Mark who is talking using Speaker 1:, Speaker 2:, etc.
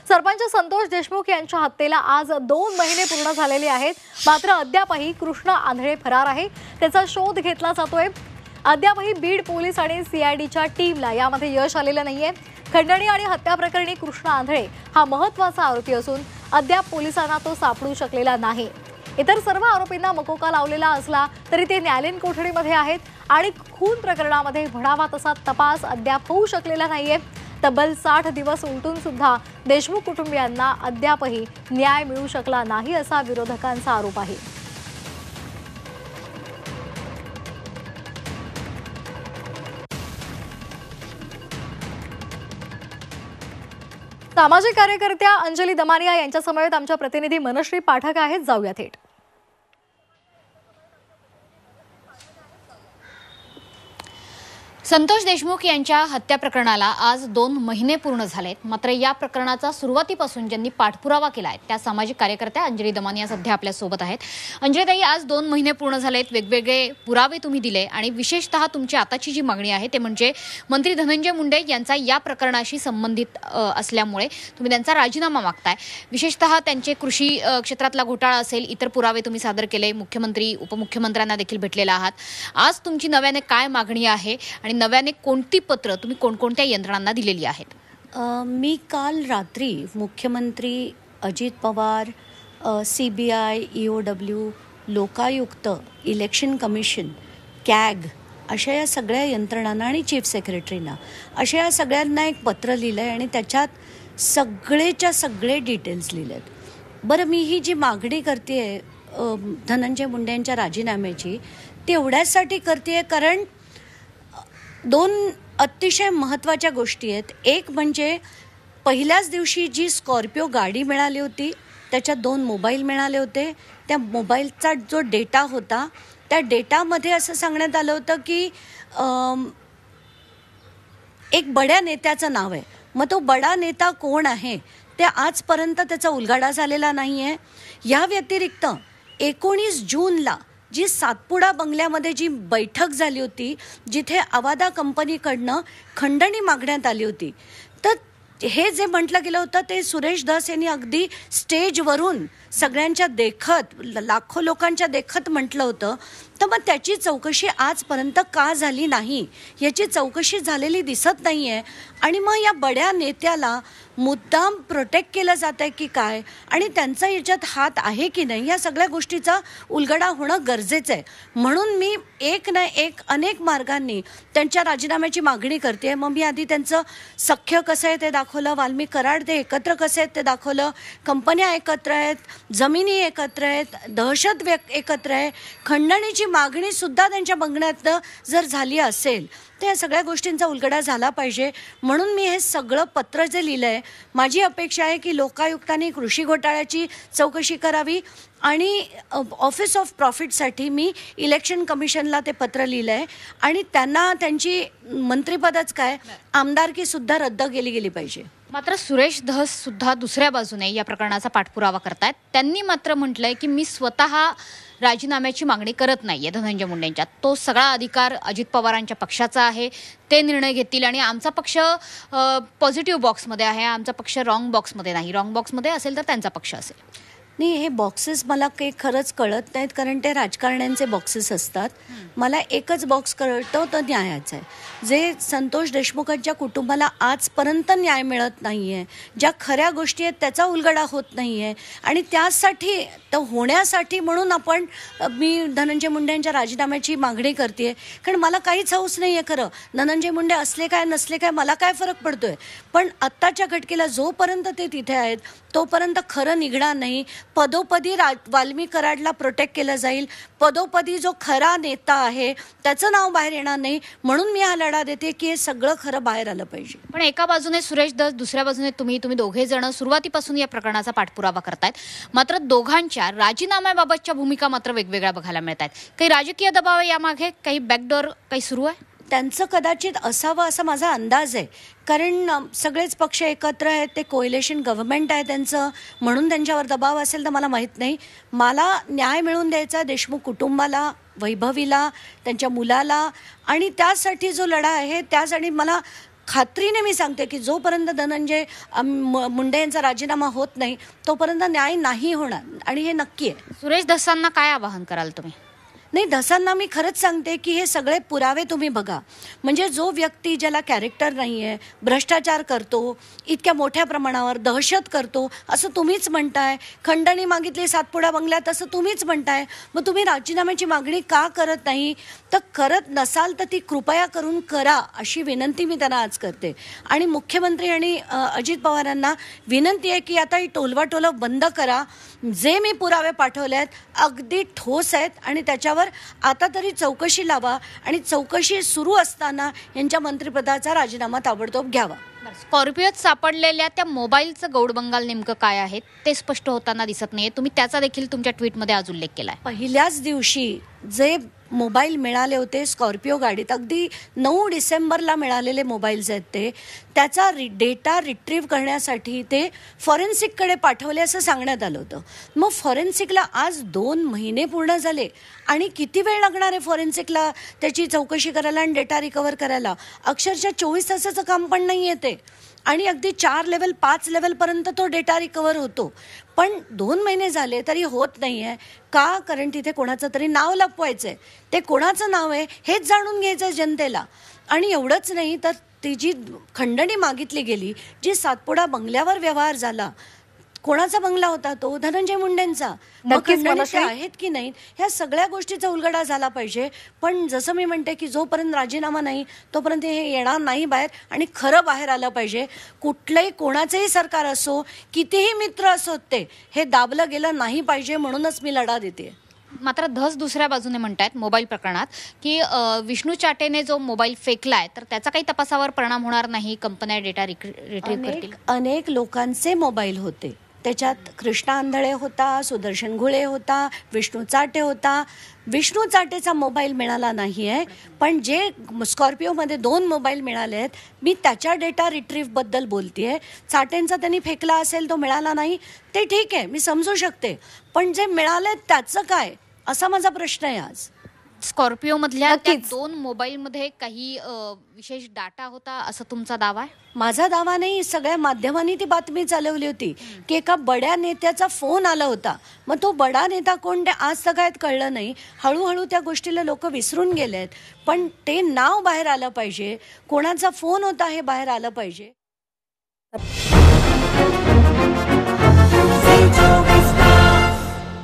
Speaker 1: सरपंच संतोष देशमुख यांच्या हत्येला आज 2 महिने पूर्ण झालेले आहेत। मात्र अद्यापही कृष्ण आंधळे फरार आहे। त्याचा शोध घेतला जातोय। अद्यापही बीड पोलीस आणि सीआयडीच्या टीमला यामध्ये यश आलेलं नाहीये। खंडणी आणि हत्या प्रकरणी कृष्ण आंधळे हा महत्त्वाचा आरोपी असून अद्याप पोलिसांना तो सापडू शकलेला नाही। इतर सर्व आरोपींना मकोका लावलेला असला तरी ते न्यायालयीन कोठडीमध्ये आहेत आणि खून प्रकरणामध्ये म्हणावा तसा तपास अद्याप होऊ शकलेला नाहीये। तब्बल 60 दिवस उलटून सुद्धा देशमुख कुटुंबियांना अद्यापही न्याय मिळू शकला नाही असा विरोधकांचा आरोप आहे। सामाजिक कार्यकर्त्या अंजली दमानिया यांच्या समवेत आमच्या प्रतिनिधी मनश्री पाठक आहेत। जाऊया थेट।
Speaker 2: संतोष देशमुख यांच्या हत्या प्रकरणाला आज 2 महिने पूर्ण झालेत। मात्र या प्रकरणाचा सुरुवातीपासून ज्यांनी पाठपुरावा केलाय त्या सामाजिक कार्यकर्त्या अंजली दमानिया सध्या आपल्या सोबत आहेत। अंजलीताई, आज 2 महिने पूर्ण झालेत, वेगवेगळे पुरावे तुम्ही दिले आणि विशेषतः तुमची आताची जी मागणी आहे ते म्हणजे मंत्री धनंजय मुंडे यांचा या प्रकरणाशी संबंधित असल्यामुळे तुम्ही त्यांचा राजीनामा मागताय। विशेषतः त्यांचे कृषी क्षेत्रातला घोटाळा असेल, इतर पुरावे तुम्ही सादर केले, मुख्यमंत्री उपमुख्यमंत्र्यांना देखील भेटलेला आहात। आज तुमची नव्याने काय मागणी आहे आणि नव्याने कोणती पत्र तुम्ही कोणकोणत्या यंत्रणांना दिलेली आहेत?
Speaker 3: मी काल रात्री मुख्यमंत्री, अजित पवार, CBI, EOW, लोकायुक्त, इलेक्शन कमिशन, कॅग अशा या सगळ्या यंत्रणांना आणि चीफ सेक्रेटरीना अशा या सगळ्यांना एक पत्र लिहिलं आहे आणि त्याच्यात सगळेच्या सगळे डिटेल्स लिहिले आहेत। बरं, मी ही जी मागणी करते आहे धनंजय मुंडे यांच्या राजीनाम्याची, ती एवढ्यासाठी करते आहे कारण 2 अतिशय महत्त्वाच्या गोष्टी आहेत। एक म्हणजे पहिल्याच दिवशी जी स्कॉर्पिओ गाडी मिळाली होती त्याच्यात 2 मोबाईल मिळाले होते। त्या मोबाईलचा जो डेटा होता त्या डेटामध्ये असं सांगण्यात आलं होतं की एक बड्या नेत्याचं नाव आहे। मग तो बडा नेता कोण आहे ते आजपर्यंत त्याचा उलगडा झालेला नाही आहे। या व्यतिरिक्त 19 जूनला जी सातपुडा बंगल्यामध्ये जी बैठक झाली होती, जिथे अवादा कंपनीकडनं खंडणी मागण्यात आली होती, तर हे जे म्हटलं गेलं होतं ते सुरेश धस यांनी अगदी स्टेजवरून सगळ्यांच्या देखत, लाखो लोकांच्या देखत म्हटलं होतं। तर मग त्याची चौकशी आजपर्यंत का झाली नाही, याची चौकशी झालेली दिसत नाही आहे। आणि मग या बड्या नेत्याला मुद्दाम प्रोटेक्ट केलं जात आहे की काय आणि त्यांचा याच्यात हात आहे की नाही, या सगळ्या गोष्टीचा उलगडा होणं गरजेचं आहे। म्हणून मी एक ना एक अनेक मार्गांनी त्यांच्या राजीनाम्याची मागणी करते। मग मी आधी त्यांचं सख्य कसं आहे ते दाखवलं, वाल्मिक कराड ते एकत्र कसे आहेत ते दाखवलं, कंपन्या एकत्र आहेत, जमिनी एकत्र आहेत, दहशत एकत्र आहे, खंडणीची मागणी सुद्धा त्यांच्या बंगल्यातनं जर झाली असेल तर या सगळ्या गोष्टींचा उलगडा झाला पाहिजे। म्हणून मी हे सगळं पत्र जे लिहिलं आहे, माझी अपेक्षा आहे की लोकायुक्तांनी कृषी घोटाळ्याची चौकशी करावी आणि ऑफिस ऑफ प्रॉफिटसाठी मी इलेक्शन कमिशनला ते पत्र लिहिलं आहे आणि त्यांना त्यांची मंत्रिपदच काय आमदारकी सुद्धा रद्द केली पाहिजे।
Speaker 2: मात्र सुरेश धस सुद्धा दुसऱ्या बाजूने या प्रकरणाचा पाठपुरावा करतायत। त्यांनी मात्र म्हटलंय की मी स्वतः राजीनाम्याची मागणी करत नाहीये धनंजय मुंडेंच्या, तो सगळा अधिकार अजित पवारांच्या पक्षाचा आहे, ते निर्णय घेतील आणि आमचा पक्ष पॉझिटिव्ह बॉक्समध्ये आहे, आमचा पक्ष रॉंग बॉक्समध्ये नाही, रॉंग बॉक्समध्ये असेल तर त्यांचा पक्ष असेल।
Speaker 3: नाही, हे बॉक्सेस मला काही खरंच कळत नाहीत कारण ते राजकारण्यांचे बॉक्सेस असतात। मला एकच बॉक्स कळतो तो न्यायाचा आहे। जे संतोष देशमुखांच्या कुटुंबाला आजपर्यंत न्याय मिळत नाही आहे, ज्या खऱ्या गोष्टी आहेत त्याचा उलगडा होत नाही आहे आणि त्यासाठी तर होण्यासाठी म्हणून मी धनंजय मुंडे यांच्या राजीनाम्याची मागणी करते आहे। कारण मला काहीच हौस नाही आहे खरं, धनंजय मुंडे असले काय नसले काय मला काय फरक पडतो आहे, पण आत्ताच्या घटकेला जोपर्यंत ते तिथे आहेत तोपर्यंत खरं निघणार नाही। पदोपदी वाल्मिक कराडला प्रोटेक्ट केलं जाईल, पदोपदी जो खरा नेता आहे त्याचं नाव बाहेर येणार नाही। म्हणून मी हा लढा देते की हे सगळं खरं बाहेर आलं पाहिजे।
Speaker 2: पण एका बाजूने सुरेश धस, दुसऱ्या बाजूने तुम्ही दोघे जण सुरुवातीपासून या प्रकरणाचा पाठपुरावा करतायत। मात्र दोघांच्या राजीनाम्याबाबतच्या भूमिका मात्र वेगवेगळ्या बघायला मिळत आहेत। काही राजकीय दबाव आहे यामागे, काही बॅकडोर काही सुरू आहे?
Speaker 3: त्यांचं कदाचित असावं असा माझा अंदाज आहे, कारण सगळेच पक्ष एकत्र आहेत, ते कोएलिशन गव्हर्नमेंट आहे त्यांचं, म्हणून त्यांच्यावर दबाव असेल तर मला माहीत नाही। मला न्याय मिळवून द्यायचा देशमुख कुटुंबाला, वैभवीला, त्यांच्या मुलाला, आणि त्यासाठी जो लढा आहे त्यासाठी मला खात्रीने मी सांगते की जोपर्यंत धनंजय मुंडे यांचा राजीनामा होत नाही तोपर्यंत न्याय नाही होणार आणि हे नक्की आहे.
Speaker 2: सुरेश धसांना काय आवाहन कराल तुम्ही?
Speaker 3: नाही, धसांना मी खरंच सांगते की हे सगळे पुरावे तुम्ही बघा. म्हणजे जो व्यक्ती ज्याला कॅरेक्टर नाही आहे, भ्रष्टाचार करतो, इतक्या मोठ्या प्रमाणावर दहशत करतो असं तुम्हीच म्हणताय, खंडणी मागितली सातपुडा बंगल्यात असं तुम्हीच म्हणताय, मग तुम्ही राजीनाम्याची मागणी का करत नाही? तर करत नसाल तर ती कृपया करून करा अशी विनंती मी त्यांना आज करते. आणि मुख्यमंत्री आणि अजित पवारांना विनंती आहे की आता ही टोलवाटोलं बंद करा. जे मी पुरावे पाठवले आहेत अगदी ठोस आहेत आणि त्याच्यावर आता तरी चौकशी लावा आणि चौकशी सुरू असताना यांच्या मंत्रिपदाचा राजीनामा ताबडतोब घ्यावा.
Speaker 2: स्कॉर्पिओत सापडलेल्या त्या मोबाईलचं गौडबंगाल नेमकं काय आहे ते स्पष्ट होताना दिसत नाहीये. तुम्ही त्याचा देखील तुमच्या ट्विटमध्ये आज उल्लेख केलाय.
Speaker 3: पहिल्याच दिवशी जे मोबाईल मिळाले होते स्कॉर्पिओ गाडीत, अगदी 9 डिसेंबरला मिळालेले मोबाईल्स आहेत ते, त्याचा डेटा रिट्रीव्ह करण्यासाठी ते फॉरेन्सिककडे पाठवले असं सांगण्यात आलं होतं. मग फॉरेन्सिकला आज 2 महिने पूर्ण झाले आणि किती वेळ लागणार आहे फॉरेन्सिकला त्याची चौकशी करायला आणि डेटा रिकवर करायला? अक्षरशः 24 तासाचं काम पण नाही आहे ते. आणि अगदी 4 लेवल 5 लेवलपर्यंत तो डेटा रिकवर होतो. पण 2 महिने झाले तरी होत नाही आहे का? कारण तिथे कोणाचं तरी नाव लपवायचं आहे. ते कोणाचं नाव आहे हेच जाणून घ्यायचं आहे जनतेला. आणि एवढंच नाही तर ती जी खंडणी मागितली गेली, जी सातपुडा बंगल्यावर व्यवहार झाला, कोणाचा बंगला होता तो? धनंजय मुंडेंचा.
Speaker 1: नक्कीच मनश्री
Speaker 3: आहेत की नाही ह्या सगळ्या गोष्टीचा उलगडा झाला पाहिजे. पण जसं मी म्हणते की जोपर्यंत राजीनामा नाही तोपर्यंत हे येणार नाही बाहेर आणि खरं बाहेर आलं पाहिजे. कुठलंही कोणाचंही सरकार असो, कितीही मित्र असोत, ते हे दाबलं गेलं नाही पाहिजे. म्हणूनच मी लढा देते.
Speaker 2: मात्र धस दुसऱ्या बाजूने म्हणतायत मोबाईल प्रकरणात की विष्णू चाटेने जो मोबाईल फेकलाय तर त्याचा काही तपासावर परिणाम होणार नाही, कंपन्या डेटा रिट्रीव्ह करतील.
Speaker 3: अनेक लोकांचे मोबाईल होते, त्याच्यात कृष्णा आंधळे होता, सुदर्शन घुळे होता, विष्णू चाटे होता. विष्णू चाटेचा मोबाईल मिळाला नाही आहे, पण जे स्कॉर्पिओमध्ये 2 मोबाईल मिळाले आहेत मी त्याच्या डेटा रिट्रीव्हबद्दल बोलते आहे. चाटेंचा त्यांनी फेकला असेल, तो मिळाला नाही, ते ठीक आहे, मी समजू शकते. पण जे मिळाले त्याचं काय असा माझा प्रश्न आहे आज.
Speaker 2: स्कॉर्पिओ मधल्या 2 मोबाईलमध्ये काही विशेष डाटा होता असं तुमचा दावा आहे?
Speaker 3: माझा दावा नाही, सगळ्या माध्यमांनी ती बातमी चालवली होती की एका बड्या नेत्याचा फोन आला होता. मग तो बडा नेता कोण ते आज सगळ्यात कळलं नाही. हळूहळू त्या गोष्टीला लोक विसरून गेलेत. पण ते नाव बाहेर आलं पाहिजे, कोणाचा फोन होता हे बाहेर आलं पाहिजे.